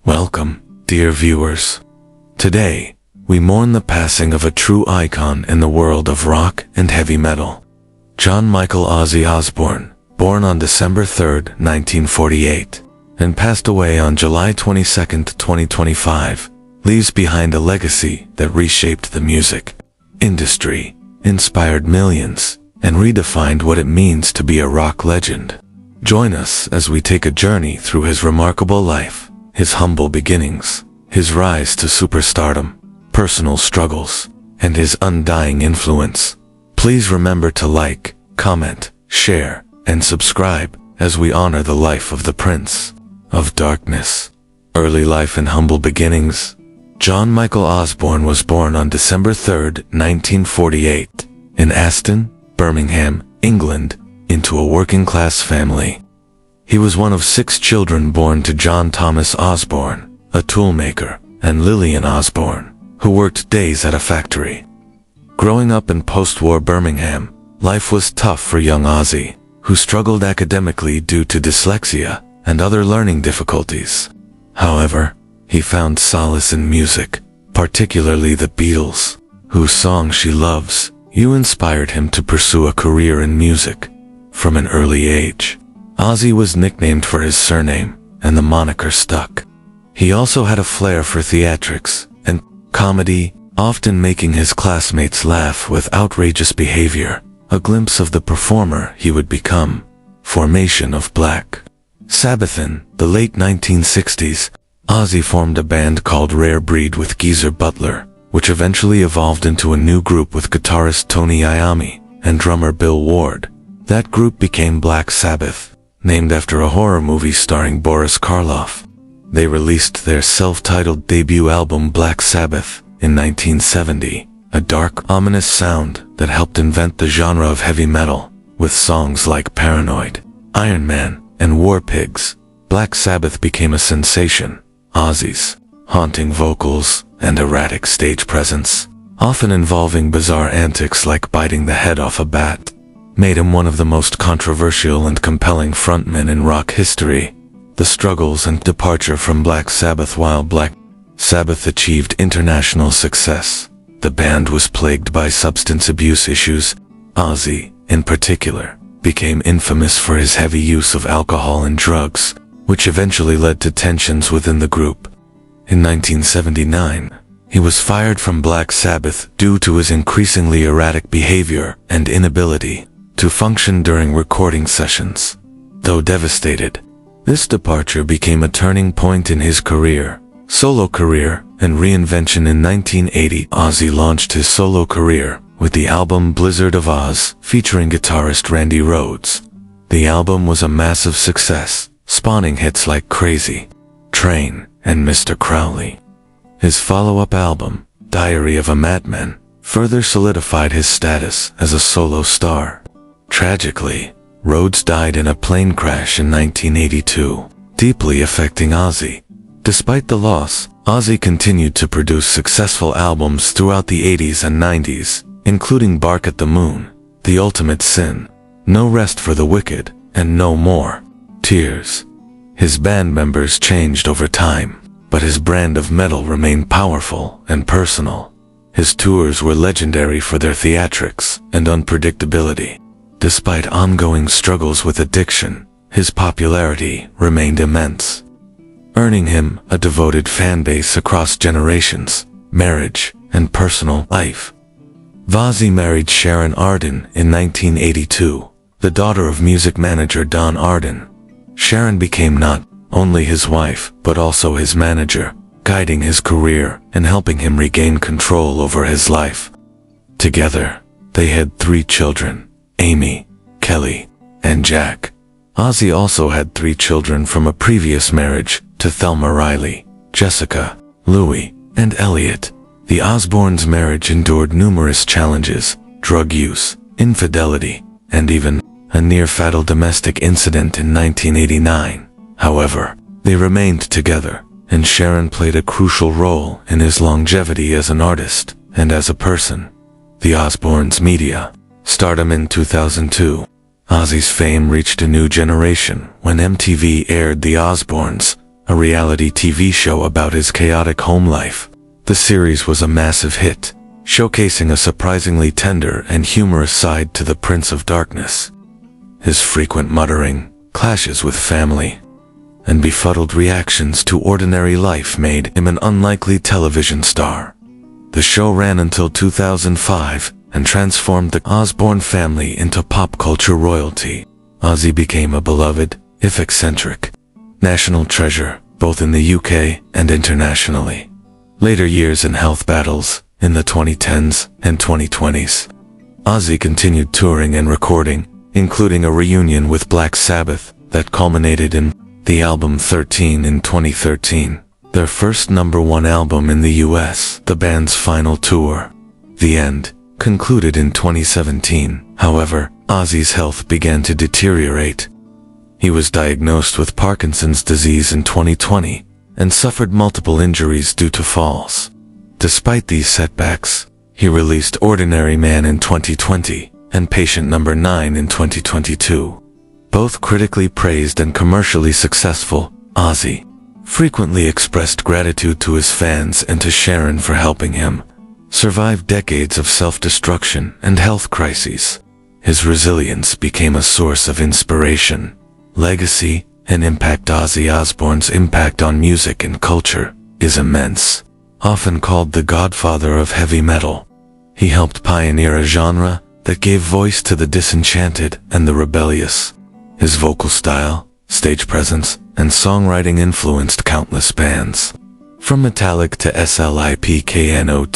Welcome, dear viewers. Today, we mourn the passing of a true icon in the world of rock and heavy metal. John Michael Ozzy Osbourne, born on December 3, 1948, and passed away on July 22, 2025, leaves behind a legacy that reshaped the music industry, inspired millions, and redefined what it means to be a rock legend. Join us as we take a journey through his remarkable life, his humble beginnings, his rise to superstardom, personal struggles, and his undying influence. Please remember to like, comment, share, and subscribe as we honor the life of the Prince of Darkness. Early life and humble beginnings. John Michael Osbourne was born on December 3, 1948, in Aston, Birmingham, England, into a working-class family. He was one of 6 children born to John Thomas Osbourne, a toolmaker, and Lillian Osbourne, who worked days at a factory. Growing up in post-war Birmingham, life was tough for young Ozzy, who struggled academically due to dyslexia and other learning difficulties. However, he found solace in music, particularly the Beatles, whose song She Loves You inspired him to pursue a career in music. From an early age, Ozzy was nicknamed for his surname, and the moniker stuck. He also had a flair for theatrics and comedy, often making his classmates laugh with outrageous behavior, a glimpse of the performer he would become. Formation of Black Sabbath. In the late 1960s, Ozzy formed a band called Rare Breed with Geezer Butler, which eventually evolved into a new group with guitarist Tony Iommi and drummer Bill Ward. That group became Black Sabbath, named after a horror movie starring Boris Karloff. They released their self-titled debut album Black Sabbath in 1970, a dark, ominous sound that helped invent the genre of heavy metal, with songs like Paranoid, Iron Man, and War Pigs. Black Sabbath became a sensation. Ozzy's haunting vocals and erratic stage presence, often involving bizarre antics like biting the head off a bat, made him one of the most controversial and compelling frontmen in rock history. The struggles and departure from Black Sabbath. While Black Sabbath achieved international success, the band was plagued by substance abuse issues. Ozzy, in particular, became infamous for his heavy use of alcohol and drugs, which eventually led to tensions within the group. In 1979, he was fired from Black Sabbath due to his increasingly erratic behavior and inability to function during recording sessions. Though devastated, this departure became a turning point in his solo career, and reinvention. In 1980, Ozzy launched his solo career with the album Blizzard of Oz, featuring guitarist Randy Rhoads. The album was a massive success, spawning hits like Crazy Train and Mr. Crowley. His follow-up album, Diary of a Madman, further solidified his status as a solo star. Tragically, Rhoads died in a plane crash in 1982, deeply affecting Ozzy. Despite the loss, Ozzy continued to produce successful albums throughout the 80s and 90s, including Bark at the Moon, The Ultimate Sin, No Rest for the Wicked, and No More Tears. His band members changed over time, but his brand of metal remained powerful and personal. His tours were legendary for their theatrics and unpredictability. Despite ongoing struggles with addiction, his popularity remained immense, earning him a devoted fan base across generations, marriage, and personal life. Ozzy married Sharon Arden in 1982, the daughter of music manager Don Arden. Sharon became not only his wife, but also his manager, guiding his career and helping him regain control over his life. Together, they had 3 children, Amy, Kelly, and Jack. Ozzy also had 3 children from a previous marriage to Thelma Riley, Jessica, Louie, and Elliot. The Osbournes' marriage endured numerous challenges: drug use, infidelity, and even a near-fatal domestic incident in 1989. However, they remained together, and Sharon played a crucial role in his longevity as an artist and as a person. The Osbournes' media stardom. In 2002, Ozzy's fame reached a new generation when MTV aired The Osbournes, a reality TV show about his chaotic home life. The series was a massive hit, showcasing a surprisingly tender and humorous side to the Prince of Darkness. His frequent muttering, clashes with family, and befuddled reactions to ordinary life made him an unlikely television star. The show ran until 2005 and transformed the Osbourne family into pop culture royalty. Ozzy became a beloved, if eccentric, national treasure, both in the UK and internationally. Later years in health battles, in the 2010s and 2020s, Ozzy continued touring and recording, including a reunion with Black Sabbath that culminated in the album 13 in 2013, their first #1 album in the US. The band's final tour, The End, concluded in 2017. However, Ozzy's health began to deteriorate. He was diagnosed with Parkinson's disease in 2020 and suffered multiple injuries due to falls. Despite these setbacks, he released Ordinary Man in 2020 and Patient Number 9 in 2022. Both critically praised and commercially successful, Ozzy frequently expressed gratitude to his fans and to Sharon for helping him survive decades of self-destruction and health crises. His resilience became a source of inspiration, legacy, and impact. Ozzy Osbourne's impact on music and culture is immense. Often called the godfather of heavy metal, he helped pioneer a genre that gave voice to the disenchanted and the rebellious. His vocal style, stage presence, and songwriting influenced countless bands, from Metallica to Slipknot.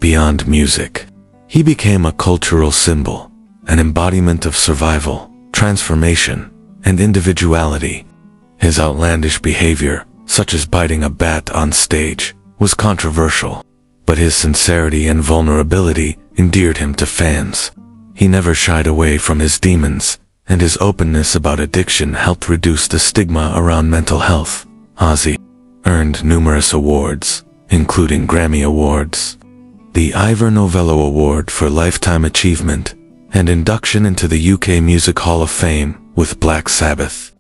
Beyond music, he became a cultural symbol, an embodiment of survival, transformation, and individuality. His outlandish behavior, such as biting a bat on stage, was controversial, but his sincerity and vulnerability endeared him to fans. He never shied away from his demons, and his openness about addiction helped reduce the stigma around mental health. Ozzy earned numerous awards, including Grammy Awards, the Ivor Novello Award for Lifetime Achievement, and induction into the UK Music Hall of Fame with Black Sabbath.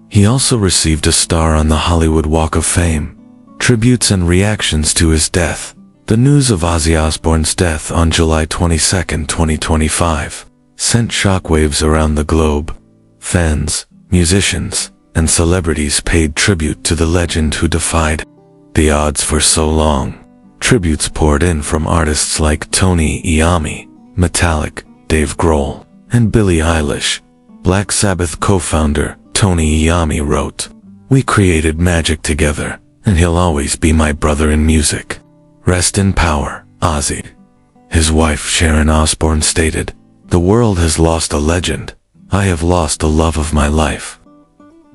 He also received a star on the Hollywood Walk of Fame. Tributes and reactions to his death. The news of Ozzy Osbourne's death on July 22, 2025, sent shockwaves around the globe. Fans, musicians, and celebrities paid tribute to the legend who defied the odds for so long. Tributes poured in from artists like Tony Iommi, Metallica, Dave Grohl, and Billie Eilish. Black Sabbath co-founder Tony Iommi wrote, "We created magic together, and he'll always be my brother in music. Rest in power, Ozzy." His wife Sharon Osbourne stated, "The world has lost a legend. I have lost the love of my life.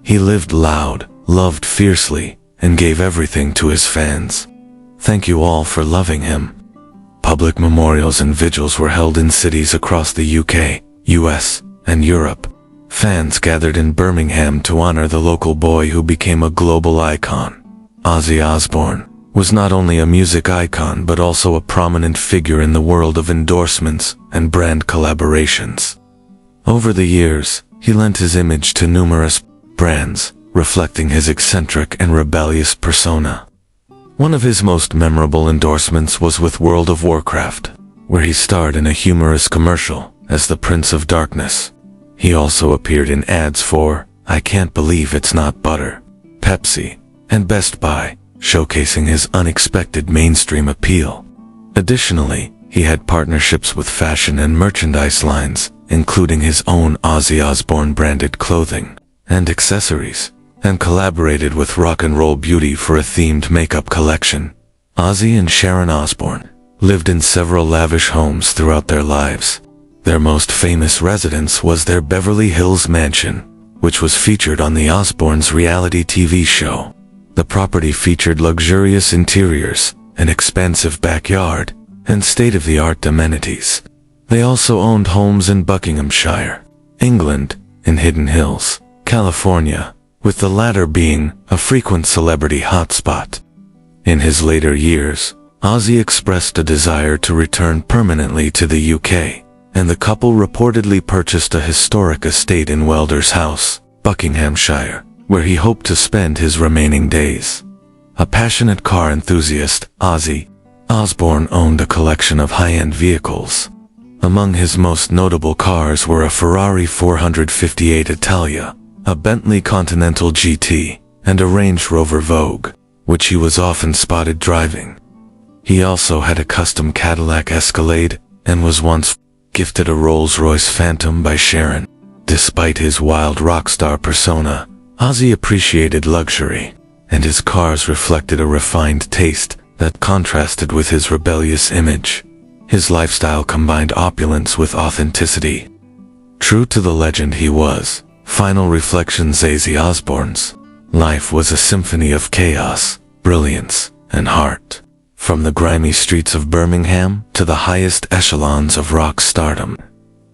He lived loud, loved fiercely, and gave everything to his fans. Thank you all for loving him." Public memorials and vigils were held in cities across the UK, US, and Europe. Fans gathered in Birmingham to honor the local boy who became a global icon. Ozzy Osbourne was not only a music icon but also a prominent figure in the world of endorsements and brand collaborations. Over the years, he lent his image to numerous brands, reflecting his eccentric and rebellious persona. One of his most memorable endorsements was with World of Warcraft, where he starred in a humorous commercial as the Prince of Darkness. He also appeared in ads for I Can't Believe It's Not Butter, Pepsi, and Best Buy, showcasing his unexpected mainstream appeal. Additionally, he had partnerships with fashion and merchandise lines, including his own Ozzy Osbourne branded clothing and accessories, and collaborated with Rock and Roll Beauty for a themed makeup collection. Ozzy and Sharon Osbourne lived in several lavish homes throughout their lives. Their most famous residence was their Beverly Hills mansion, which was featured on the Osbournes' reality TV show. The property featured luxurious interiors, an expansive backyard, and state-of-the-art amenities. They also owned homes in Buckinghamshire, England, and Hidden Hills, California, with the latter being a frequent celebrity hotspot. In his later years, Ozzy expressed a desire to return permanently to the UK, and the couple reportedly purchased a historic estate in Welders House, Buckinghamshire, where he hoped to spend his remaining days. A passionate car enthusiast, Ozzy Osbourne owned a collection of high-end vehicles. Among his most notable cars were a Ferrari 458 Italia, a Bentley Continental GT, and a Range Rover Vogue, which he was often spotted driving. He also had a custom Cadillac Escalade and was once gifted a Rolls-Royce Phantom by Sharon. Despite his wild rock star persona, Ozzy appreciated luxury, and his cars reflected a refined taste that contrasted with his rebellious image. His lifestyle combined opulence with authenticity. True to the legend he was, Final Reflections Ozzy Osbourne's life was a symphony of chaos, brilliance, and heart. From the grimy streets of Birmingham to the highest echelons of rock stardom,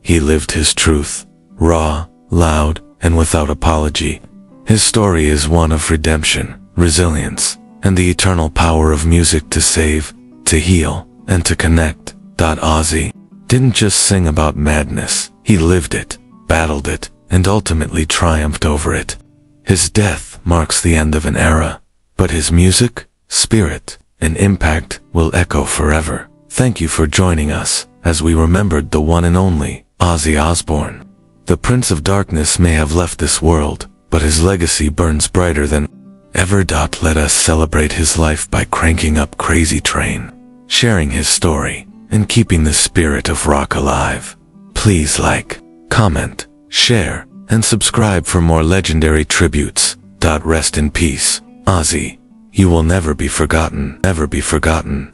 he lived his truth, raw, loud, and without apology. His story is one of redemption, resilience, and the eternal power of music to save, to heal, and to connect. Ozzy didn't just sing about madness, he lived it, battled it, and ultimately triumphed over it. His death marks the end of an era, but his music, spirit, and impact will echo forever. Thank you for joining us as we remembered the one and only Ozzy Osbourne. The Prince of Darkness may have left this world, but his legacy burns brighter than ever. Let us celebrate his life by cranking up Crazy Train, sharing his story, and keeping the spirit of rock alive. Please like, comment, share, and subscribe for more legendary tributes. Rest in peace, Ozzy. You will never be forgotten, never be forgotten.